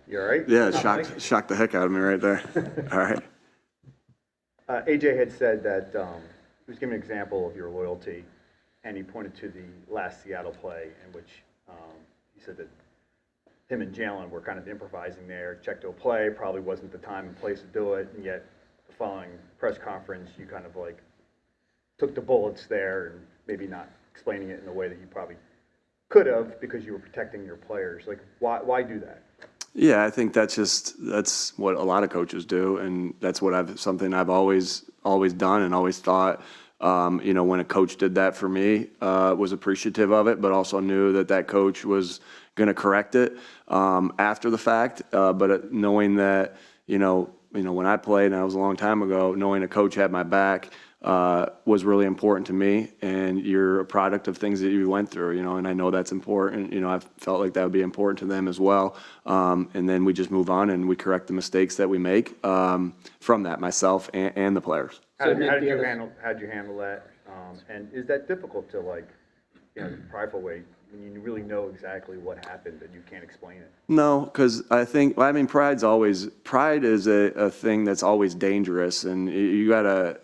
You all right? Yeah, shocked the heck out of me right there. All right. AJ had said that he was giving an example of your loyalty, and he pointed to the last Seattle play in which he said that him and Jaylen were kind of improvising there, checked to a play, probably wasn't the time and place to do it, and yet the following press conference, you kind of like took the bullets there and maybe not explaining it in the way that you probably could have because you were protecting your players. Like, why do that? Yeah, I think that's what a lot of coaches do, and that's something I've always done and always thought. When a coach did that for me, was appreciative of it, but also knew that coach was going to correct it after the fact. But knowing that, when I played, and that was a long time ago, knowing a coach had my back was really important to me. And you're a product of things that you went through, and I know that's important. I felt like that would be important to them as well. And then we just move on and we correct the mistakes that we make from that, myself and the players. How did you handle that? And is that difficult to the prideful way when you really know exactly what happened and you can't explain it? No, because I think, pride is a thing that's always dangerous, and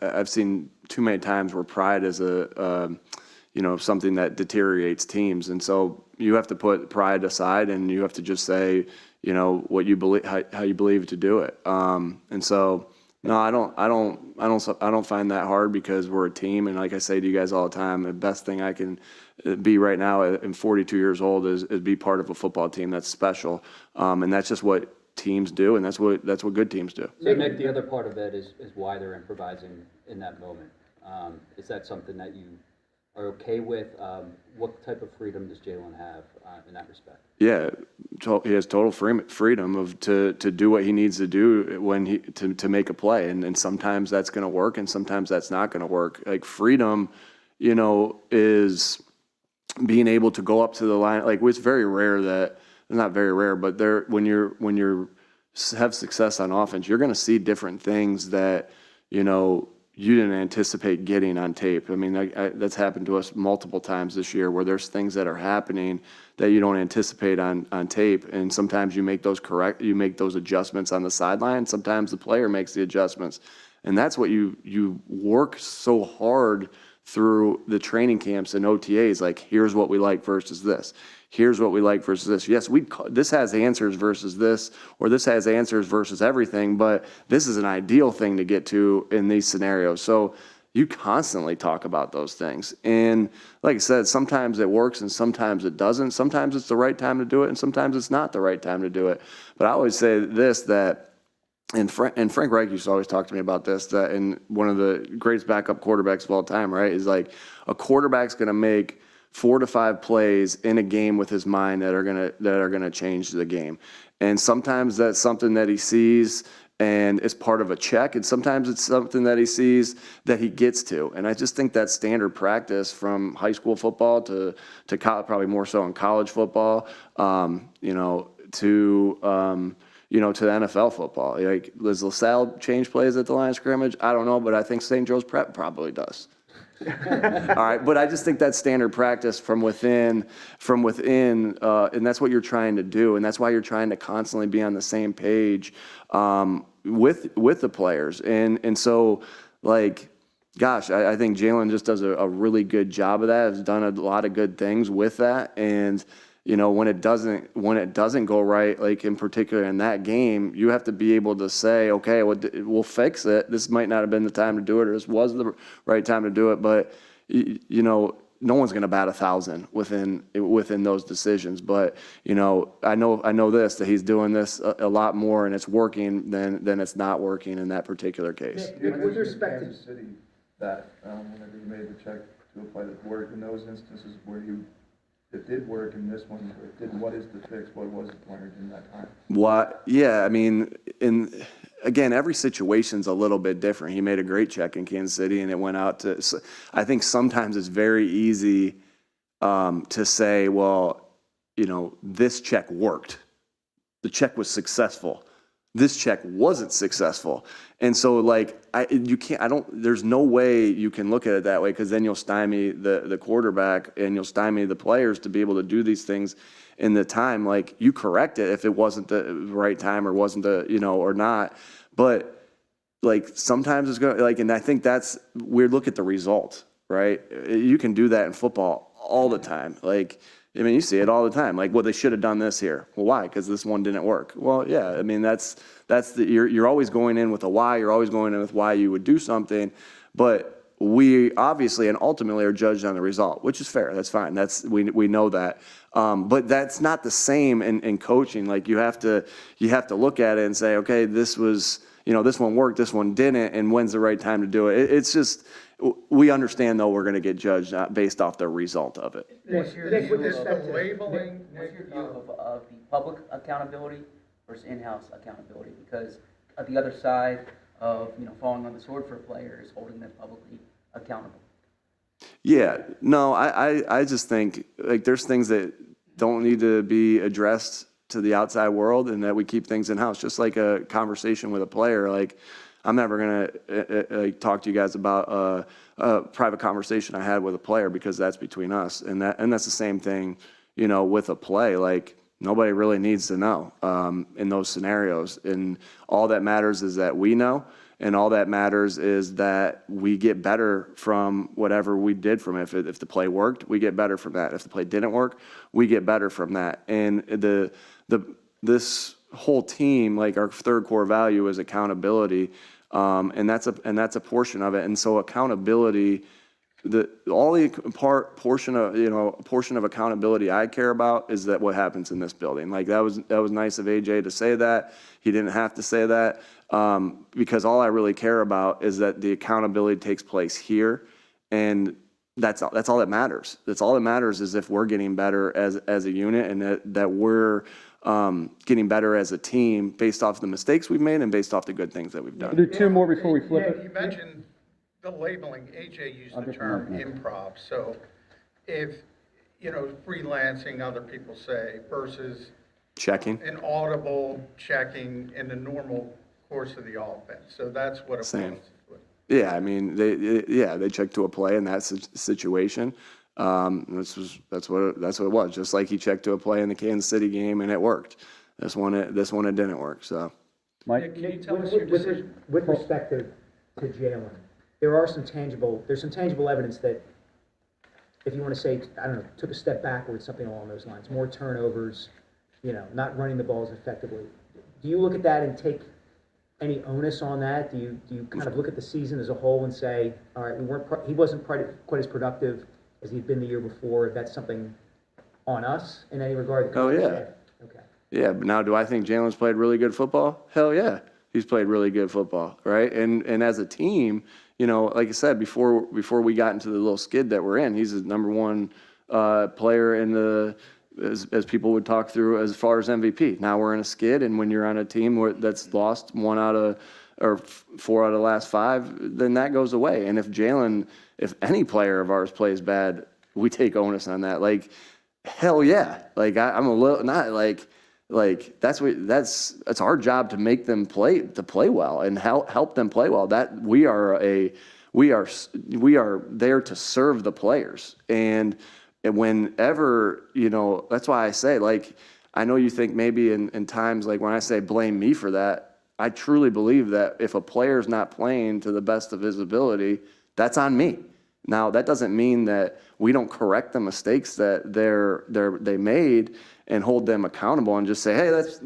I've seen too many times where pride is something that deteriorates teams, and so you have to put pride aside and you have to just say, what you believe, how you believe to do it, and so. No, I don't find that hard because we're a team, and like I say to you guys all the time, the best thing I can be right now at 42 years old is be part of a football team that's special, and that's just what teams do, and that's what good teams do. So Nick, the other part of that is why they're improvising in that moment. Is that something that you are okay with? What type of freedom does Jaylen have in that respect? Yeah, he has total freedom to do what he needs to do to make a play, and sometimes that's going to work, and sometimes that's not going to work. Like freedom, is being able to go up to the line. Like it's very rare that, not very rare, but when you have success on offense, you're going to see different things that you didn't anticipate getting on tape. I mean, that's happened to us multiple times this year where there's things that are happening that you don't anticipate on tape. And sometimes you make those adjustments on the sideline. Sometimes the player makes the adjustments. And that's what you work so hard through the training camps and OTAs. Like, here's what we like versus this. Here's what we like versus this. Yes, this has answers versus this, or this has answers versus everything, but this is an ideal thing to get to in these scenarios. So you constantly talk about those things. And like I said, sometimes it works and sometimes it doesn't. Sometimes it's the right time to do it and sometimes it's not the right time to do it. But I always say this, and Frank Reich used to always talk to me about this, that in one of the greatest backup quarterbacks of all time, right, is like a quarterback's going to make 4 to 5 plays in a game with his mind that are gonna change the game. And sometimes that's something that he sees and it's part of a check, and sometimes it's something that he sees that he gets to. And I just think that's standard practice from high school football to college, probably more so in college football, to the NFL football. Like, does LaSalle change plays at the line of scrimmage? I don't know, but I think St. Joe's Prep probably does. All right, but I just think that's standard practice from within, and that's what you're trying to do, and that's why you're trying to constantly be on the same page with the players, and so like, gosh, I think Jaylen just does a really good job of that. Has done a lot of good things with that, and when it doesn't go right, like in particular in that game, you have to be able to say, okay, we'll fix it. This might not have been the time to do it, or this was the right time to do it. But no one's going to bat 1,000 within those decisions. But I know this, that he's doing this a lot more, and it's working than it's not working in that particular case. With respect to Kansas City, that whenever you made the check to apply the work in those instances where it did work in this one, where it didn't. What is the fix? What was it learned in that time? Yeah, I mean, again, every situation's a little bit different. He made a great check in Kansas City, and it went out to. I think sometimes it's very easy to say, well, this check worked. The check was successful. this check wasn't successful. And so like, there's no way you can look at it that way, because then you'll stymie the quarterback and you'll stymie the players to be able to do these things in the time. Like, you correct it if it wasn't the right time or wasn't or not. But like, sometimes it's going to, like, and I think we look at the result, right? You can do that in football all the time. Like, I mean, you see it all the time. Like, well, they should have done this here. Well, why? Because this one didn't work. Well, yeah. I mean, you're always going in with a why. You're always going in with why you would do something. But we obviously and ultimately are judged on the result, which is fair. That's fine. We know that. But that's not the same in coaching. Like, you have to look at it and say, okay, this one worked, this one didn't, and when's the right time to do it? It's just, we understand, though, we're going to get judged based off the result of it. What's your view of the public accountability versus in-house accountability? Because the other side of falling on the sword for a player is holding them publicly accountable. Yeah, no, I just think, like, there's things that don't need to be addressed to the outside world, and that we keep things in-house. Just like a conversation with a player, like, I'm never gonna talk to you guys about a private conversation I had with a player, because that's between us, and that's the same thing, with a play. Like, nobody really needs to know in those scenarios, and all that matters is that we know, and all that matters is that we get better from whatever we did from it. If the play worked, we get better from that. If the play didn't work, we get better from that. And this whole team, like, our third core value is accountability, and that's a portion of it. And so accountability, portion of accountability I care about is that what happens in this building. Like, that was nice of AJ to say that. He didn't have to say that, because all I really care about is that the accountability takes place here, and that's all that matters. That's all that matters, is if we're getting better as a unit, and that we're getting better as a team based off the mistakes we've made and based off the good things that we've done. We'll do two more before we flip Yeah, it. you mentioned the labeling. AJ used the term improv. So if, freelancing, other people say, versus Checking. an audible checking in the normal course of the offense. So that's what it Same. was. Yeah, I mean, they checked to a play in that situation. That's what it was. Just like he checked to a play in the Kansas City game, and it worked. This one it didn't work. So, Mike? Can you tell us your decision? With respect to Jaylen, there's some tangible evidence that, if you want to say, I don't know, took a step backwards, something along those lines, more turnovers, not running the balls effectively. Do you look at that and take any onus on that? Do you kind of look at the season as a whole and say, all right, he wasn't quite as productive as he'd been the year before? That's something on us in any regard? Oh, yeah. Okay. yeah, but now do I think Jalen's played really good football? Hell yeah. He's played really good football, right? And as a team, like I said, before we got into the little skid that we're in, he's the number one player in the, as people would talk through, as far as MVP. Now we're in a skid, and when you're on a team that's lost 4 out of the last 5, then that goes away. And if any player of ours plays bad, we take onus on that. Like, hell yeah. Like, I'm a little, not like that's our job to make them play well and help them play well. That we are there to serve the players. And whenever, that's why I say, like, I know you think maybe in times, like, when I say blame me for that, I truly believe that if a player's not playing to the best of his ability, that's on me. Now, that doesn't mean that we don't correct the mistakes that they made and hold them accountable and just say, hey, that's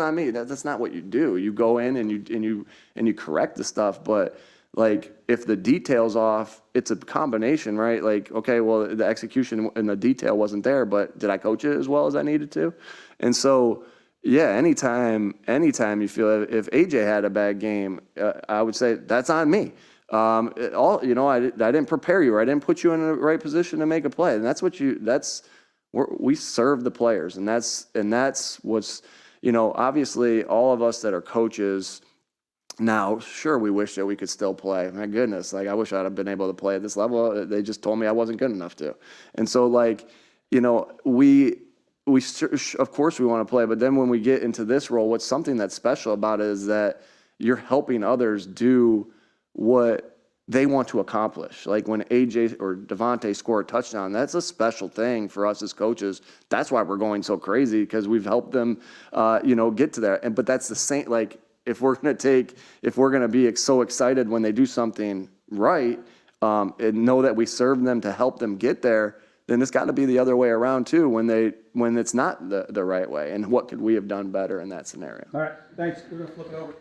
on me. That's not what you do. You go in and you correct the stuff. But, like, if the detail's off, it's a combination, right? Like, okay, well, the execution and the detail wasn't there, but did I coach it as well as I needed to? And so, yeah, anytime you feel, if AJ had a bad game, I would say that's on me. I didn't prepare you, or I didn't put you in the right position to make a play, and we serve the players, and that's what's, obviously all of us that are coaches now, sure, we wish that we could still play. My goodness, like, I wish I'd have been able to play at this level. They just told me I wasn't good enough to. And so, like, of course we want to play, but then when we get into this role, what's something that's special about it is that you're helping others do what they want to accomplish. Like when AJ or Devontae score a touchdown, that's a special thing for us as coaches. That's why we're going so crazy, because we've helped them, get to that. But that's the same, like if we're going to be so excited when they do something right, and know that we serve them to help them get there, then it's got to be the other way around too, when it's not the right way. And what could we have done better in that scenario? All right, thanks. We're gonna flip it over.